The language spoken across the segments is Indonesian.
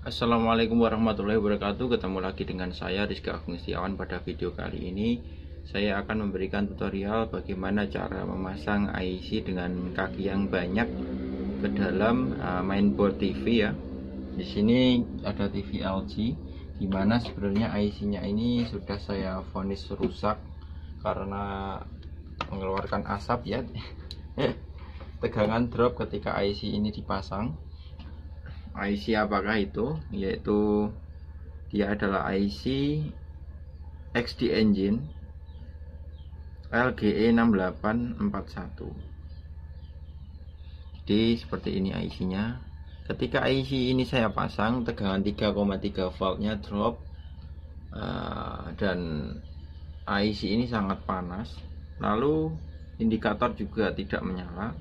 Assalamualaikum warahmatullahi wabarakatuh. Ketemu lagi dengan saya Rizky Agung Setiawan. Pada video kali ini saya akan memberikan tutorial bagaimana cara memasang IC dengan kaki yang banyak ke dalam mainboard TV ya. Di sini ada TV LG, dimana sebenarnya IC-nya ini sudah saya vonis rusak karena mengeluarkan asap ya. Tegangan drop ketika IC ini dipasang. IC apakah itu? Yaitu dia adalah IC XD Engine LGE6841. Jadi seperti ini IC-nya. Ketika IC ini saya pasang, tegangan 3,3 voltnya drop, dan IC ini sangat panas. Lalu indikator juga tidak menyala,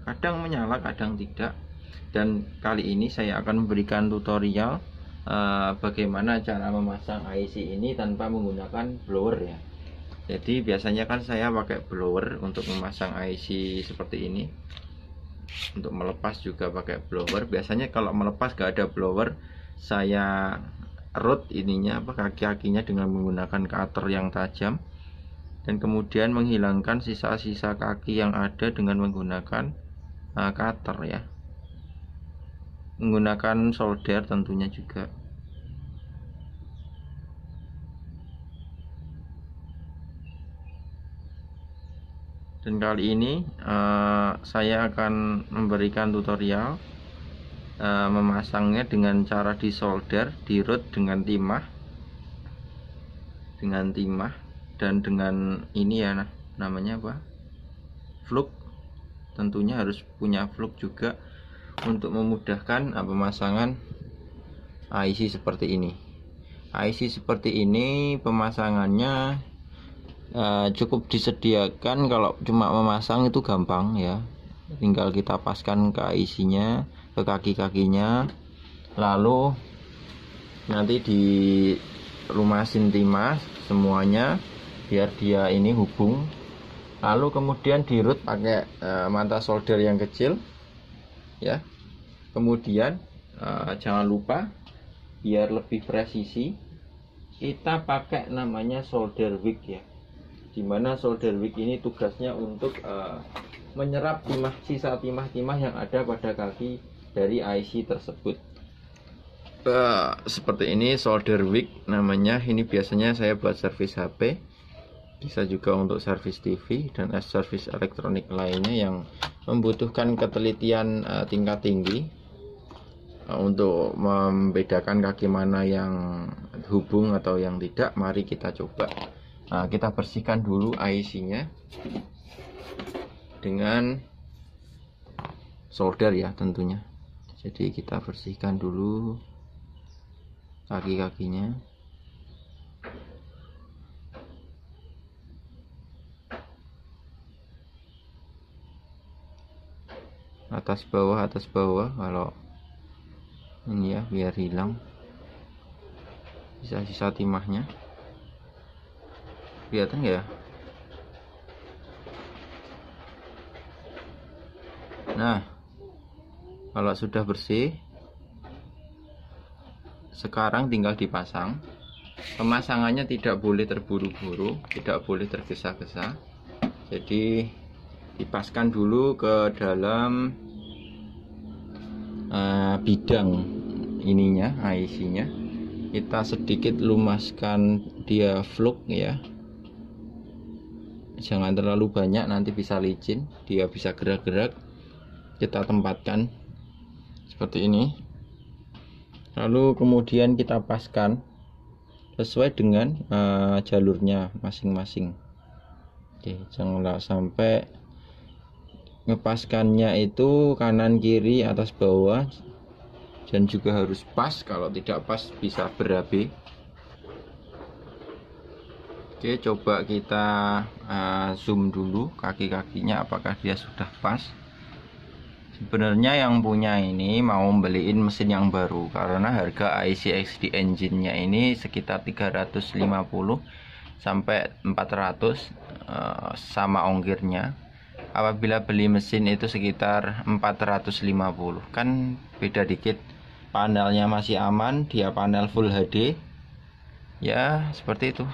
kadang menyala kadang tidak. Dan kali ini saya akan memberikan tutorial bagaimana cara memasang IC ini tanpa menggunakan blower ya. Jadi biasanya kan saya pakai blower untuk memasang IC seperti ini. Untuk melepas juga pakai blower. Biasanya kalau melepas gak ada blower, saya root ininya kaki-kakinya dengan menggunakan cutter yang tajam, dan kemudian menghilangkan sisa-sisa kaki yang ada dengan menggunakan cutter ya, menggunakan solder tentunya juga. Dan kali ini saya akan memberikan tutorial memasangnya dengan cara disolder, dirut dengan timah, dan dengan ini ya, namanya apa, fluk. Tentunya harus punya fluk juga untuk memudahkan pemasangan IC seperti ini. IC seperti ini pemasangannya cukup disediakan. Kalau cuma memasang itu gampang ya, tinggal kita paskan ke IC-nya, ke kaki-kakinya, lalu nanti dilumasin timah semuanya biar dia ini hubung, lalu kemudian dirut pakai mata solder yang kecil ya. Kemudian jangan lupa, biar lebih presisi, kita pakai namanya solder wick ya, dimana solder wick ini tugasnya untuk menyerap sisa timah-timah yang ada pada kaki dari IC tersebut. Seperti ini solder wick namanya. Ini biasanya saya buat servis HP, bisa juga untuk servis TV dan servis elektronik lainnya yang membutuhkan ketelitian tingkat tinggi untuk membedakan kaki mana yang hubung atau yang tidak. Mari kita coba. Kita bersihkan dulu IC-nya dengan solder ya tentunya. Jadi kita bersihkan dulu kaki-kakinya. Atas bawah kalau ini ya, biar hilang sisa-sisa timahnya. Kelihatan nggak ya? Nah, kalau sudah bersih, sekarang tinggal dipasang. Pemasangannya tidak boleh terburu-buru, tidak boleh tergesa-gesa. Jadi dipaskan dulu ke dalam bidang ininya, IC-nya. Kita sedikit lumaskan dia fluk ya, jangan terlalu banyak, nanti bisa licin, dia bisa gerak-gerak. Kita tempatkan seperti ini, lalu kemudian kita paskan sesuai dengan jalurnya masing-masing. Oke, janganlah sampai ngepaskannya itu kanan kiri atas bawah, dan juga harus pas. Kalau tidak pas bisa berabe. Oke, coba kita zoom dulu kaki-kakinya apakah dia sudah pas. Sebenarnya yang punya ini mau beliin mesin yang baru karena harga IC XD engine-nya ini sekitar 350 sampai 400 sama ongkirnya. Apabila beli mesin itu sekitar 450, kan beda dikit. panelnya masih aman, dia panel Full HD. Ya seperti itu.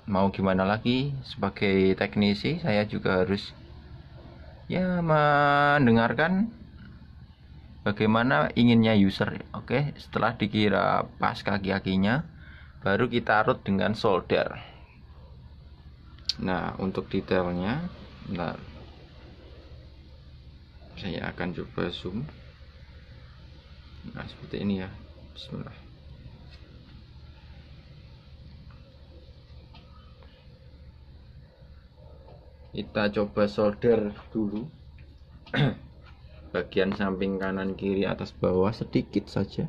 Mau gimana lagi, sebagai teknisi saya juga harus ya mendengarkan bagaimana inginnya user. Oke, setelah dikira pas kaki-kakinya, baru kita root dengan solder. Nah, untuk detailnya, bentar, saya akan coba zoom. Nah, seperti ini ya. Bismillah. Kita coba solder dulu. Bagian samping kanan kiri atas bawah sedikit saja.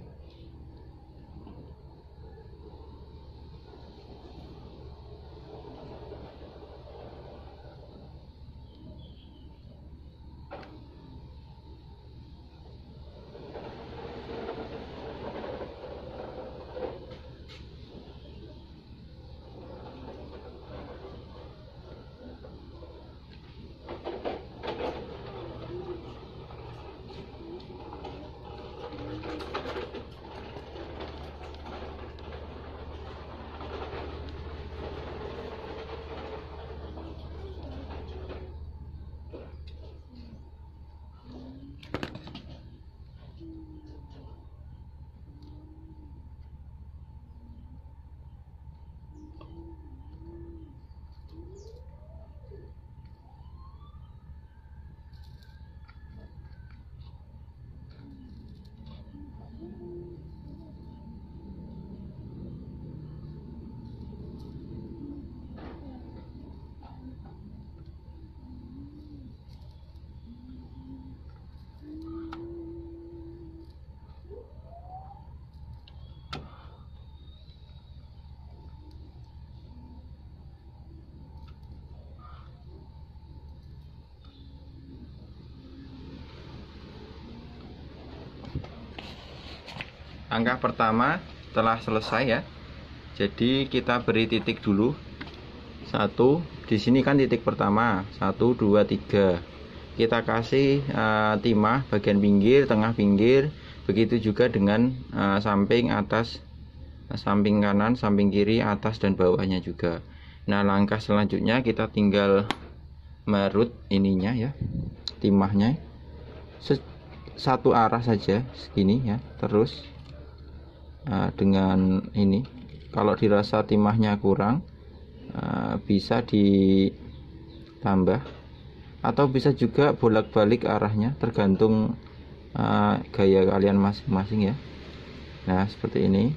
Langkah pertama telah selesai ya. Jadi kita beri titik dulu. Satu, di sini kan titik pertama. 1, 2, 3. Kita kasih timah bagian pinggir, tengah pinggir. Begitu juga dengan samping atas, samping kanan, samping kiri, atas dan bawahnya juga. Nah, langkah selanjutnya kita tinggal merut ininya ya, timahnya satu arah saja segini ya. Terus dengan ini, kalau dirasa timahnya kurang, bisa ditambah atau bisa juga bolak-balik arahnya, tergantung gaya kalian masing-masing ya. Nah seperti ini.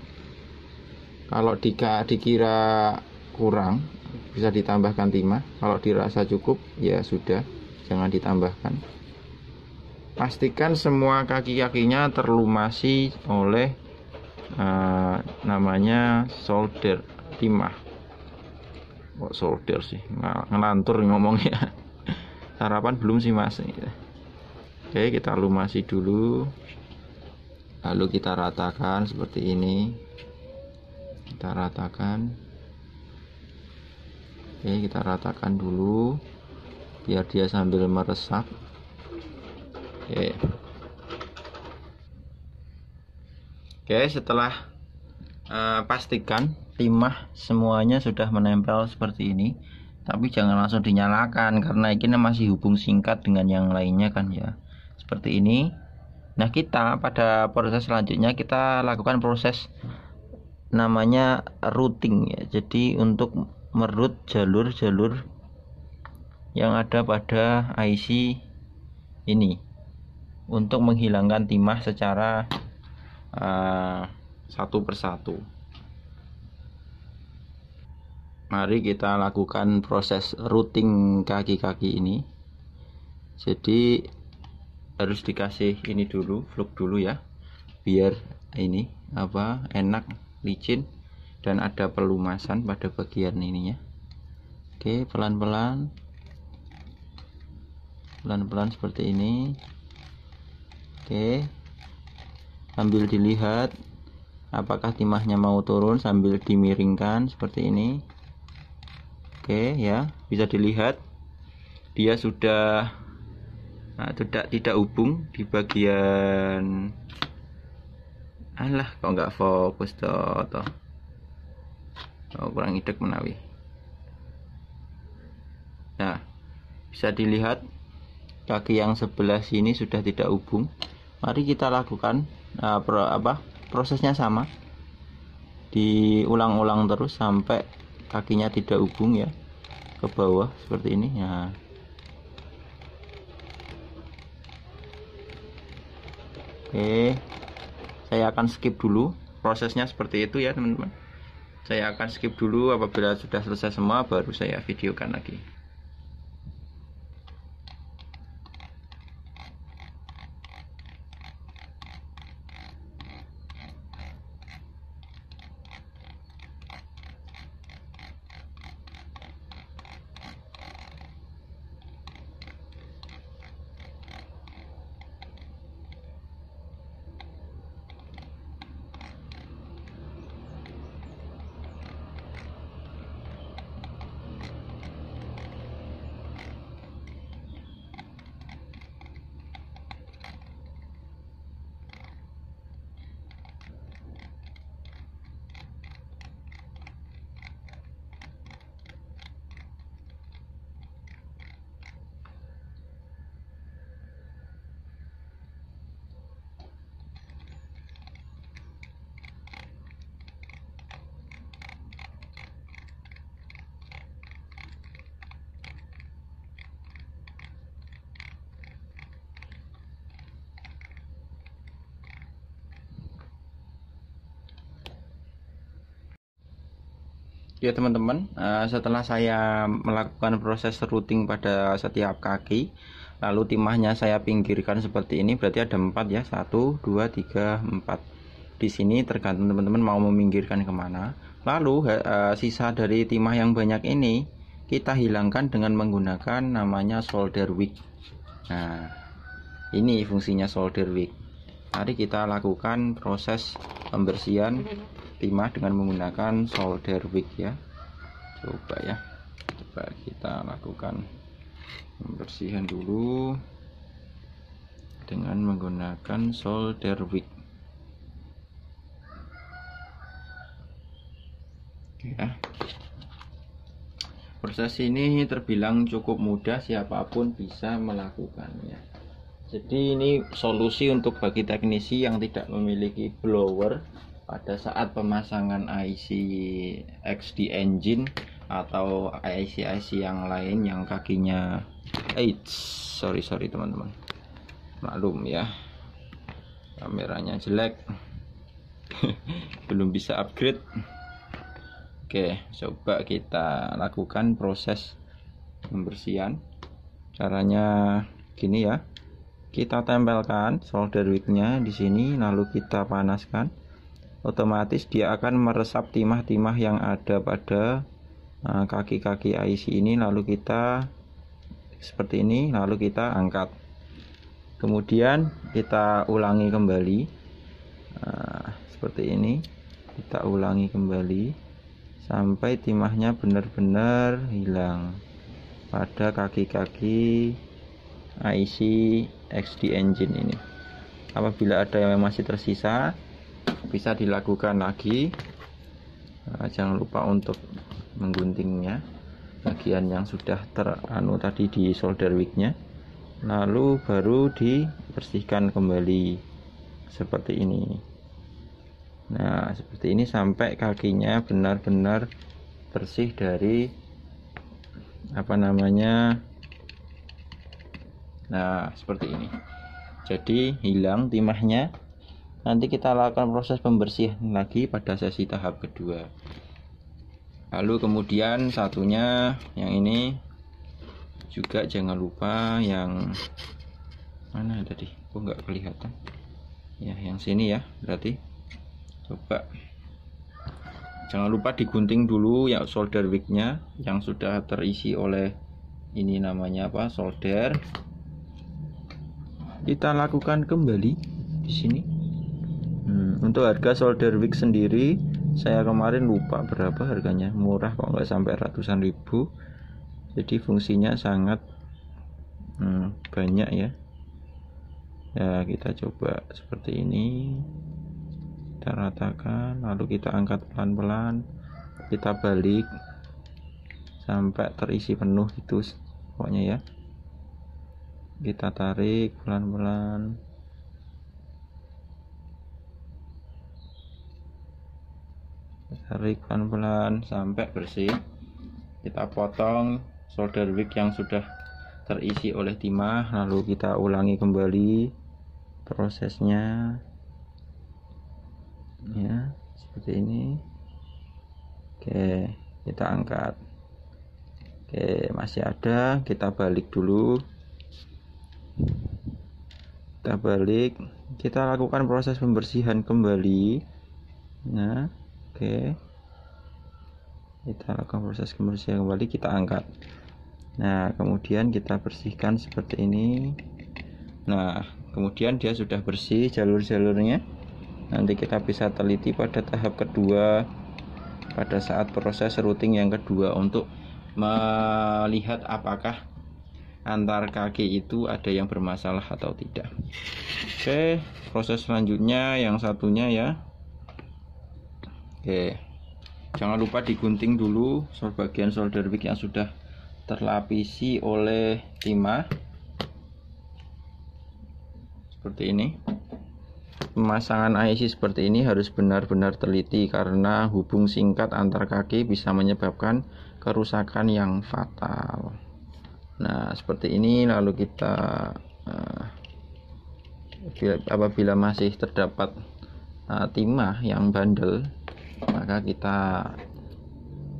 Kalau dikira kurang, bisa ditambahkan timah. Kalau dirasa cukup ya sudah, jangan ditambahkan. Pastikan semua kaki-kakinya terlumasi oleh namanya solder timah. Kok solder sih, ngelantur ngomongnya. Sarapan belum sih mas. Oke, kita lumasi dulu, lalu kita ratakan seperti ini. Kita ratakan. Oke, kita ratakan dulu biar dia sambil meresap. Oke. Oke, setelah pastikan timah semuanya sudah menempel seperti ini, tapi jangan langsung dinyalakan karena ini masih hubung singkat dengan yang lainnya kan ya, seperti ini. Nah, kita pada proses selanjutnya kita lakukan proses namanya routing ya. Jadi untuk merut jalur-jalur yang ada pada IC ini untuk menghilangkan timah secara satu persatu. Mari kita lakukan proses routing kaki-kaki ini. Jadi harus dikasih ini dulu, fluk dulu ya, biar ini enak, licin dan ada pelumasan pada bagian ininya. Oke, pelan-pelan seperti ini. Oke, sambil dilihat apakah timahnya mau turun sambil dimiringkan seperti ini. Oke ya, bisa dilihat dia sudah tidak hubung di bagian Alah, kok nggak fokus toh. Oh, kurang idek menawi. Nah, bisa dilihat kaki yang sebelah sini sudah tidak hubung. Mari kita lakukan prosesnya sama, diulang-ulang terus sampai kakinya tidak hubung ya, ke bawah seperti ini ya. Oke, saya akan skip dulu prosesnya seperti itu ya teman-teman. Saya akan skip dulu, apabila sudah selesai semua baru saya videokan lagi. Ya teman-teman, setelah saya melakukan proses routing pada setiap kaki, lalu timahnya saya pinggirkan seperti ini, berarti ada 4 ya, 1, 2, 3, 4. Di sini tergantung teman-teman mau meminggirkan kemana. Lalu sisa dari timah yang banyak ini kita hilangkan dengan menggunakan namanya solder wick. Nah, ini fungsinya solder wick. Mari kita lakukan proses pembersihan timah dengan menggunakan solder wick ya. Coba kita lakukan pembersihan dulu dengan menggunakan solder wick ya. Proses ini terbilang cukup mudah, siapapun bisa melakukannya. Jadi ini solusi untuk bagi teknisi yang tidak memiliki blower pada saat pemasangan IC XD engine atau IC yang lain yang kakinya sorry teman-teman, maklum ya, kameranya jelek. Belum bisa upgrade. Oke, coba kita lakukan proses pembersihan. Caranya gini ya, kita tempelkan solder wicknya di sini, lalu kita panaskan. Otomatis dia akan meresap timah-timah yang ada pada kaki-kaki IC ini, lalu kita seperti ini, lalu kita angkat. Kemudian kita ulangi kembali seperti ini, kita ulangi kembali sampai timahnya benar-benar hilang pada kaki-kaki IC XD engine ini. Apabila ada yang masih tersisa, bisa dilakukan lagi. Jangan lupa untuk mengguntingnya bagian yang sudah tadi di solder wicknya, lalu baru dibersihkan kembali seperti ini. Nah, seperti ini sampai kakinya benar-benar bersih dari nah seperti ini. Jadi hilang timahnya. Nanti kita lakukan proses pembersihan lagi pada sesi tahap kedua. Lalu kemudian satunya yang ini juga jangan lupa, yang mana tadi, kok nggak kelihatan ya, yang sini ya. Berarti coba jangan lupa digunting dulu ya solder wicknya yang sudah terisi oleh ini namanya solder. Kita lakukan kembali di sini. Untuk harga solder wick sendiri saya kemarin lupa berapa harganya, murah kok, nggak sampai ratusan ribu. Jadi fungsinya sangat banyak ya. Ya kita coba seperti ini, kita ratakan, lalu kita angkat pelan-pelan, kita balik sampai terisi penuh gitu pokoknya ya. Kita tarik pelan-pelan, tarik pelan-pelan sampai bersih. Kita potong solder wick yang sudah terisi oleh timah, lalu kita ulangi kembali prosesnya ya, seperti ini. Oke, kita angkat. Oke, masih ada, kita balik dulu, kita balik, kita lakukan proses pembersihan kembali. Nah, oke, kita lakukan proses pembersihan kembali, kita angkat. Nah, kemudian kita bersihkan seperti ini. Nah, kemudian dia sudah bersih jalur-jalurnya. Nanti kita bisa teliti pada tahap kedua, pada saat proses routing yang kedua, untuk melihat apakah antar kaki itu ada yang bermasalah atau tidak. Oke, proses selanjutnya yang satunya ya. Oke, jangan lupa digunting dulu bagian solder wick yang sudah terlapisi oleh timah seperti ini. Pemasangan IC seperti ini harus benar-benar teliti karena hubung singkat antar kaki bisa menyebabkan kerusakan yang fatal. Nah, seperti ini. Lalu kita apabila masih terdapat timah yang bandel, maka kita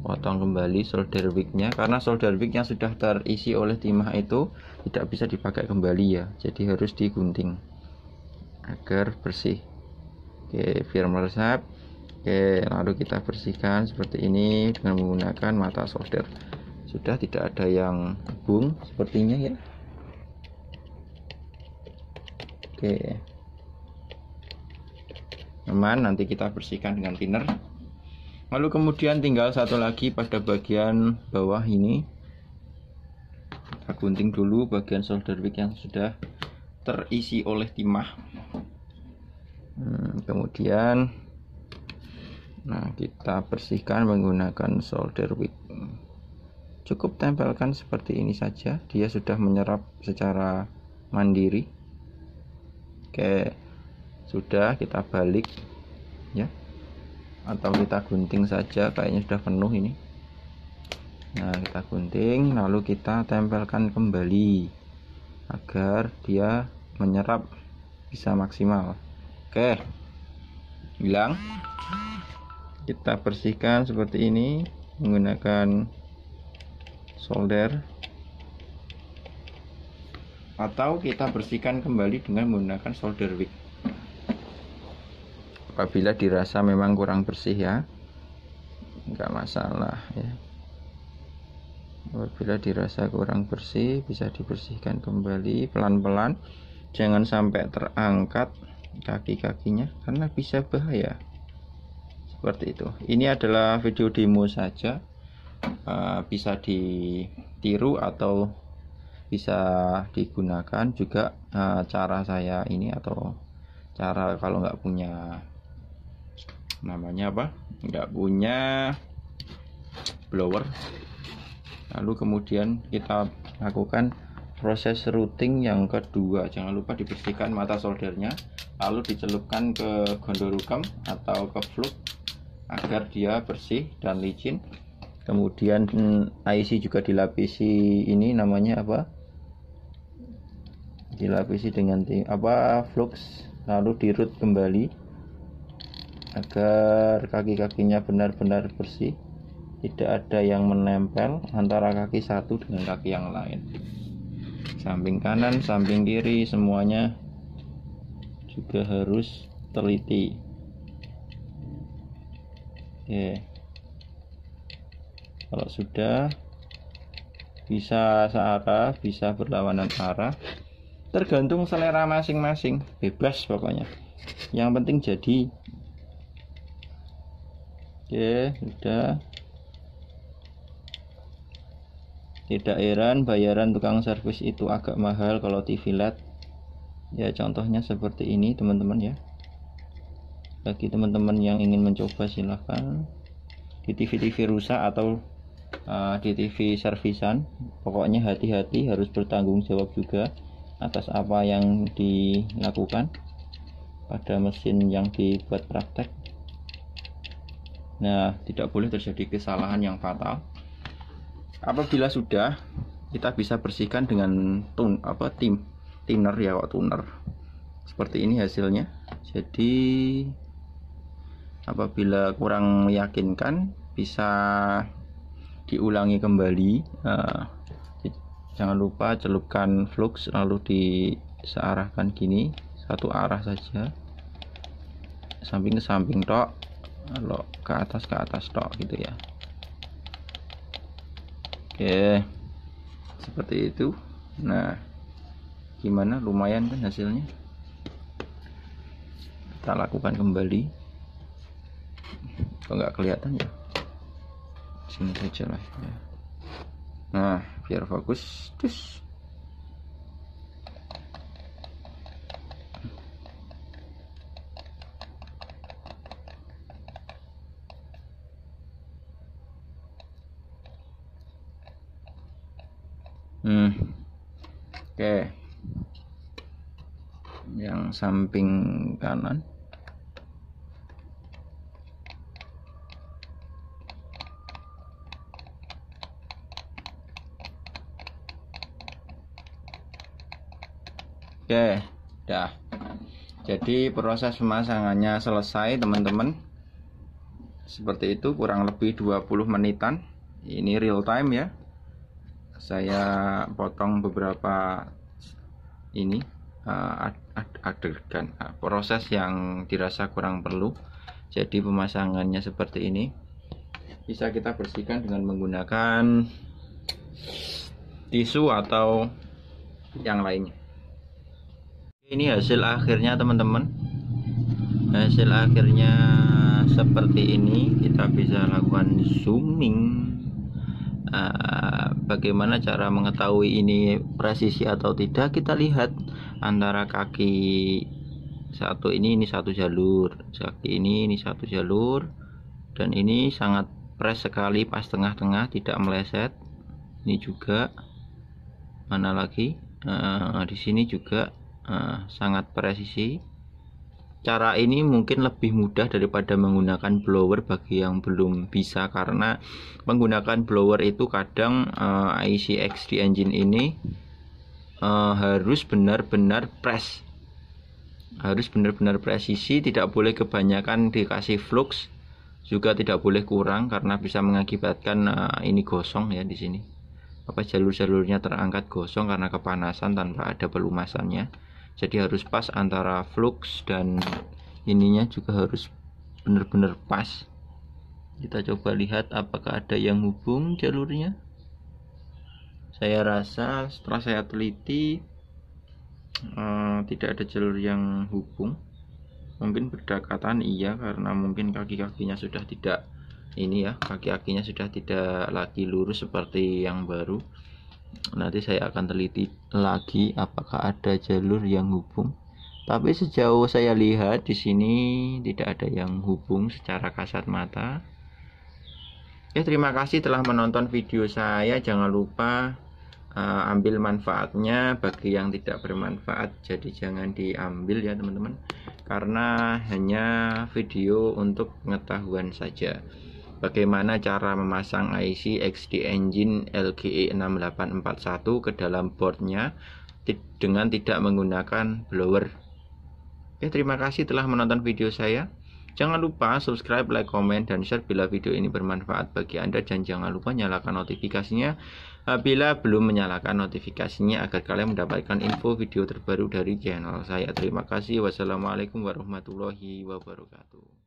potong kembali solder wicknya, karena solder wick yang sudah terisi oleh timah itu tidak bisa dipakai kembali ya, jadi harus digunting agar bersih. Oke, biar meresap. Oke, lalu kita bersihkan seperti ini dengan menggunakan mata solder. Sudah tidak ada yang hubung sepertinya ya. Oke, aman. Nanti kita bersihkan dengan thinner. Lalu kemudian tinggal satu lagi pada bagian bawah ini. Kita gunting dulu bagian solder wick yang sudah terisi oleh timah. Kemudian kita bersihkan menggunakan solder wick. Cukup tempelkan seperti ini saja, dia sudah menyerap secara mandiri. Oke, sudah, kita balik ya, atau kita gunting saja, kayaknya sudah penuh ini. Nah, kita gunting lalu kita tempelkan kembali agar dia menyerap bisa maksimal. Oke, hilang. Kita bersihkan seperti ini menggunakan solder, atau kita bersihkan kembali dengan menggunakan solder wick apabila dirasa memang kurang bersih ya, enggak masalah ya. Apabila dirasa kurang bersih bisa dibersihkan kembali pelan-pelan, jangan sampai terangkat kaki-kakinya karena bisa bahaya. Seperti itu. Ini adalah video demo saja, bisa ditiru atau bisa digunakan juga cara saya ini, atau cara kalau nggak punya nggak punya blower. Lalu kemudian kita lakukan proses routing yang kedua. Jangan lupa dibersihkan mata soldernya, lalu dicelupkan ke gondorukam atau ke fluk agar dia bersih dan licin. Kemudian IC juga dilapisi ini namanya dilapisi dengan flux, lalu dirut kembali agar kaki-kakinya benar-benar bersih, tidak ada yang menempel antara kaki satu dengan kaki yang lain. Samping kanan, samping kiri, semuanya juga harus teliti. Oke, kalau sudah bisa searah, bisa berlawanan arah, tergantung selera masing-masing, bebas pokoknya, yang penting jadi. Oke, sudah. Tidak heran bayaran tukang servis itu agak mahal kalau TV LED ya, contohnya seperti ini teman-teman ya. Bagi teman-teman yang ingin mencoba silahkan. Di TV-TV rusak atau di TV servisan, pokoknya hati-hati, harus bertanggung jawab juga atas apa yang dilakukan pada mesin yang dibuat praktek. Nah, tidak boleh terjadi kesalahan yang fatal. Apabila sudah, kita bisa bersihkan dengan thinner ya, tuner. Seperti ini hasilnya. Jadi apabila kurang meyakinkan, bisa diulangi kembali. Jangan lupa celupkan flux lalu disearahkan gini, satu arah saja, samping ke samping tok, lalu ke atas tok gitu ya. Oke, seperti itu. Nah, gimana, lumayan kan hasilnya? Kita lakukan kembali. Kok nggak kelihatan ya? Sini saja lah ya. Nah, biar fokus. Terus oke, yang samping kanan. Oke, dah. Jadi proses pemasangannya selesai teman-teman. Seperti itu, kurang lebih 20 menitan. Ini real time ya. Saya potong beberapa ini adegan proses yang dirasa kurang perlu. Jadi pemasangannya seperti ini. Bisa kita bersihkan dengan menggunakan tisu atau yang lainnya. Ini hasil akhirnya teman-teman. Hasil akhirnya seperti ini. Kita bisa lakukan zooming. Bagaimana cara mengetahui ini presisi atau tidak? Kita lihat antara kaki satu ini satu jalur, kaki ini satu jalur, dan ini sangat pres sekali, pas tengah-tengah, tidak meleset. Ini juga, mana lagi, di sini juga sangat presisi. Cara ini mungkin lebih mudah daripada menggunakan blower bagi yang belum bisa, karena menggunakan blower itu kadang IC XD engine ini harus benar-benar press, harus benar-benar presisi, tidak boleh kebanyakan dikasih flux, juga tidak boleh kurang karena bisa mengakibatkan ini gosong ya, di sini jalur-jalurnya terangkat gosong karena kepanasan tanpa ada pelumasannya. Jadi harus pas antara flux dan ininya, juga harus benar-benar pas. Kita coba lihat apakah ada yang hubung jalurnya. Saya rasa setelah saya teliti tidak ada jalur yang hubung. Mungkin berdekatan iya, karena mungkin kaki-kakinya sudah tidak ini ya, kaki-kakinya sudah tidak lagi lurus seperti yang baru. Nanti saya akan teliti lagi apakah ada jalur yang hubung. Tapi sejauh saya lihat di sini tidak ada yang hubung secara kasat mata. Ya, terima kasih telah menonton video saya. Jangan lupa ambil manfaatnya. Bagi yang tidak bermanfaat, jadi jangan diambil ya teman-teman, karena hanya video untuk pengetahuan saja. Bagaimana cara memasang IC XD Engine LGE 6841 ke dalam boardnya dengan tidak menggunakan blower. Oke, terima kasih telah menonton video saya. Jangan lupa subscribe, like, komen, dan share bila video ini bermanfaat bagi Anda, dan jangan lupa nyalakan notifikasinya bila belum menyalakan notifikasinya agar kalian mendapatkan info video terbaru dari channel saya. Terima kasih. Wassalamualaikum warahmatullahi wabarakatuh.